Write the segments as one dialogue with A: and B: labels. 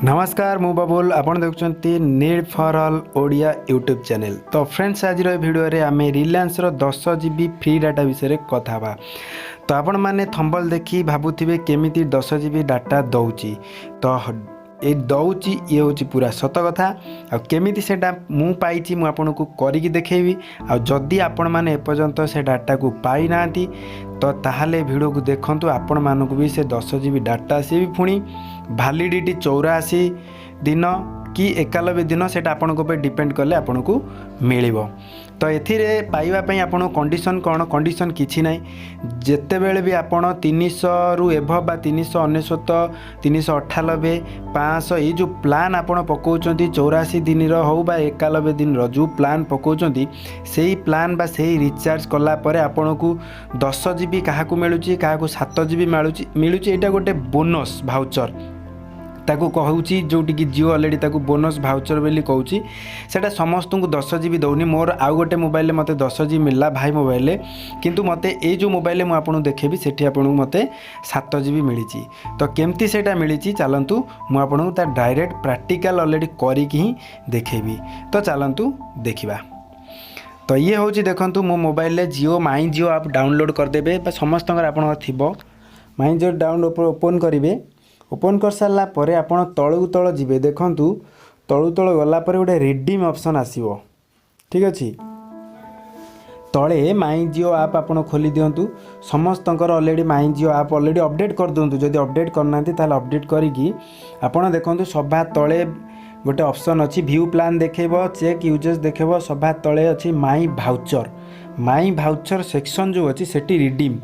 A: नमस्कार मु बाबुल आपण देखुचंती need for all Odia YouTube channel. तो फ्रेंड्स आज वीडियो रे आमे रिलायंस रो 10 GB फ्री डाटा विषय रे कथा बा। तो आपण माने थंबल देखी भाबुथिबे केमिति 10 GB डाटा दउची। तो ए दउची ये होची पूरा सत कथा। आ केमिति सेटा मु पाइची मु आपनको करिकि देखैबी। आ जदी आपण माने एपर्यंत से डाटा को पाई नांती तो ताहाले वीडियो को देखंतु आपण मानको भी से 10 GB डाटा से भी पुणी भैलिडिटी 84 दिन कि 91 दिन से आपको पे डिपेंड कले आपन को मिल। तो ये पाइबापी आप कंडीशन कौन कंडीशन किसी ना जिते बेले भी आप 300 रु एभ बा 399 398 500 ये जो प्लान आप पकाउं 84 दिन हो 91 दिन जो प्लान पकाउं से प्लान बा से रिचार्ज कलापर आपन को 10 GB क्या मिलूँ क्या 7 GB मिलूँ यहाँ गोटे बोनस भाउचर ताकू कहूची जोटी कि जियो ऑलरेडी ताकू बोनस भाउचर बोली कहूची सेटा समस्त को 10 GB दौनी। मोर आउ गोटे मोबाइल मते 10 GB मिलला भाई मोबाइल किंतु मते ए जो मोबाइल मु आपन देखेबी सेठी आपन मते 7 GB मिलीची। तो केमती सेटा मिलीची चलंतु मु आपन ता डायरेक्ट प्रैक्टिकल ऑलरेडी करी कि ही देखेबी। तो चलंतु देखिबा। तो ये होची देखंतु मो मोबाइल ले जियो माई जियो आप डाउनलोड कर देबे समस्त आपन थिबो माई जियो डाउनलोड ओपन करिवे। ओपन कर सारा पर आप तलू तल जी देखु तलू तल गलापर गोटे रिडीम ऑप्शन आसो। ठीक अच्छे तले माई जियो आप खोली दिंतु समस्त ऑलरेडी माई जियो आप ऑलरेडी अपडेट कर दिंतु। जदि अपडेट करना अपडेट करी आपड़ देखो सभा तले गोटे ऑप्शन अच्छी व्यू प्लान देखेब चेक यूजेस देखेब सभा तले अच्छी माई भाउचर सेक्शन जो अच्छी सेठी रिडीम।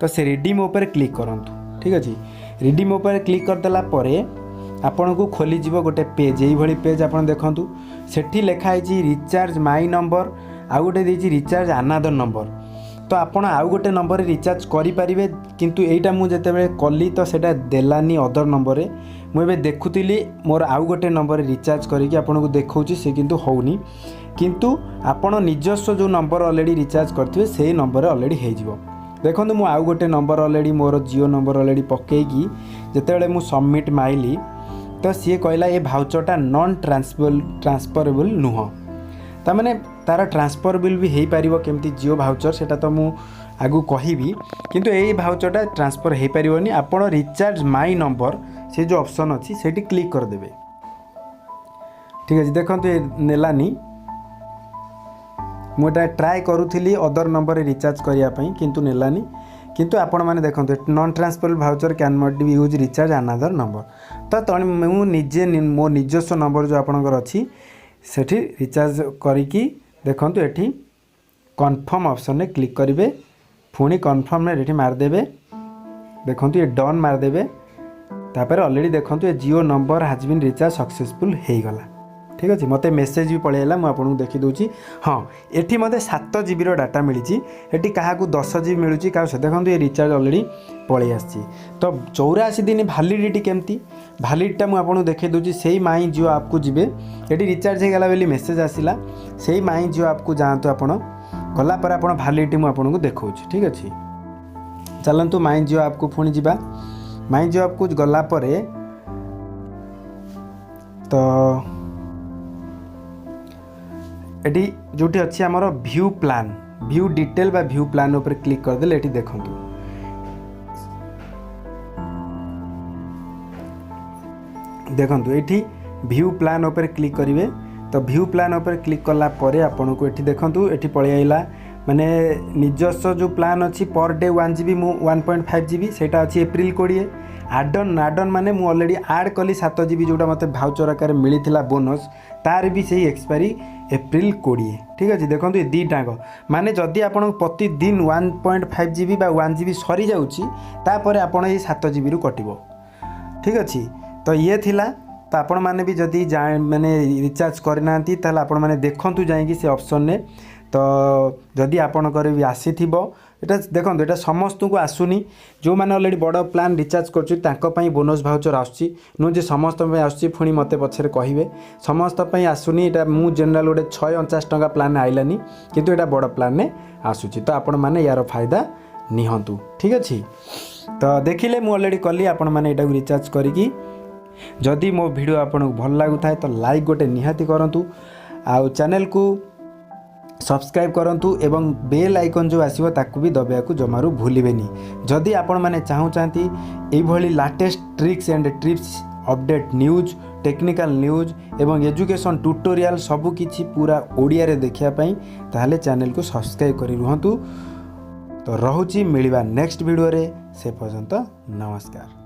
A: तो से रिडीम उपर क्लिक करंतु। ठीक अच्छे रिडीम उपर क्लिक करदेला परे आपन को खोली जीवो गोटे पेज यही भली पेज आपन देखंतु सेठी लिखा है रिचार्ज माई नंबर आउ गोटे देछि रिचार्ज अनादर नंबर। तो आपन आउ गोटे नंबर रिचार्ज करि परिबे किंतु एटा मु जेतेबे कली तो सेटा देलानी अदर नंबर मु एबे देखुतिली मोर आउ गोटे नंबर रिचार्ज करिकि आपन को देखौछि से किंतु होउनी किंतु आपन निजस्व जो नंबर ऑलरेडी रिचार्ज करथिबे सेही नंबर ऑलरेडी हे जिवो। देखो मु आउ गोटे नंबर ऑलरेडी मोर जियो नंबर ऑलरेडी पकेगी जितेबाला मु सबमिट माइली तो सी कहला ये भाउचरटा नॉन ट्रांसफरेबल नुह तार तार ट्रांसफरेबल भी हो पार केमती जियो भाउचर सेटा तो मु आगु कहबी किंतु ये भाउचरटा ट्रांसफर हो पारनी। आपण रिचार्ज माई नंबर से जो ऑप्शन अच्छी से क्लिक करदे। ठीक अच्छे देखो ये नेलानी मुझे ट्राए करूली अदर नंबर रिचार्ज करने किंतु नेलानी किंतु आपण मैंने देखते non transferable voucher can not be use recharge another number. तो मु निजे मो निजस्व नंबर जो आपंकर अच्छी सेठी रिचार्ज करिकी देखु ये कन्फर्म ऑप्शन में क्लिक करेंगे पुणी कन्फर्म में ये मारदेवे देखु ये डन मारदेवे तापर ऑलरेडी देखु ये Jio number has been recharge successful हो गला। ठीक अच्छे मते मेसेज भी पलैला मुझे देखी दूची। हाँ ये मत 7 GB डाटा मिली ये क्या 10 GB मिलूँ क्या देखो ये रिचार्ज ऑलरेडी पलि आसी। तो 84 दिन भैलिडिटी केमती भैलिडिटा मुझे देखी दूची से माई जियो आप को जी ये रिचार्ज हो गला मेसेज आसला से माई जियो आप को जातु आप गलापर आप भैलिडिटी मुझे देखा। ठीक अच्छे चलतु माई जियो आप को पुणी जा माई जियो आप को गलापर तो एटी जोटी अच्छी आमर व्यू प्लान व्यू डिटेल बा व्यू प्लान ऊपर क्लिक करदे एटी देखंतु देखंतु एटी व्यू प्लान ऊपर क्लिक करिवे। तो व्यू प्लान ऊपर क्लिक कला परे आपन को एटी देखंतु एटी पळि आइला माने निजस्व जो प्लान अच्छी पर डे 1 GB मु 1.5 GB सेटा अच्छी एप्रिल 20 आडन माने मु ऑलरेडी ऐड कली 7 GB जोटा मते भाउचर आकार मिलिथिला बोनस तार भी सही एक्सपायरी एप्रिल 20। ठीक अच्छे देखो ये दीटाक माने जदि आप प्रतिदिन 1.5 GB बा 1 GB सरी जाउची तापर आपण ये 7 GB रु कटिबो। ठीक अच्छे तो ये थिला तो आपण माने भी जदि माने रिचार्ज करना ताल आपण माने देखंतु जाइकी से ऑप्शन ने। तो जदि आपणकर भी आसी एटा देखो ये समस्त को आसुनी जो मैंने ऑलरेडी बड़ प्लान रिचार्ज कर बोनस भाउचर आसुची नु जे समस्त आसुची पुणी मते पछरे कहिबे समस्त आसुनी एटा मु जनरल गोटे 649 टंका प्लान आइलानी किंतु एटा बड़ प्लान ने आसुची। तो आपण माने यार फायदा निहंतु। ठीक अच्छे तो देखिले मु ऑलरेडी कली आपण माने एटा रिचार्ज करिकी जदि मो वीडियो आपको भल लगुता है तो लाइक गोटे निहाती करंतु आउ चैनल को सब्सक्राइब करंतु एवं बेल आइकन जो आसीबो ताकू भी दबाया को जमारू भूलिबेनी। जदि आपण माने चाहूचांती एई भली latest tricks and tips update news technical news एवं एजुकेशन ट्यूटोरियल सबु किछि पूरा ओडिया रे देखिया पई ताहले चैनल को सब्सक्राइब करी रुहंतु। तो रहुची मिलिबा नेक्स्ट वीडियो रे से पर्यंत नमस्कार।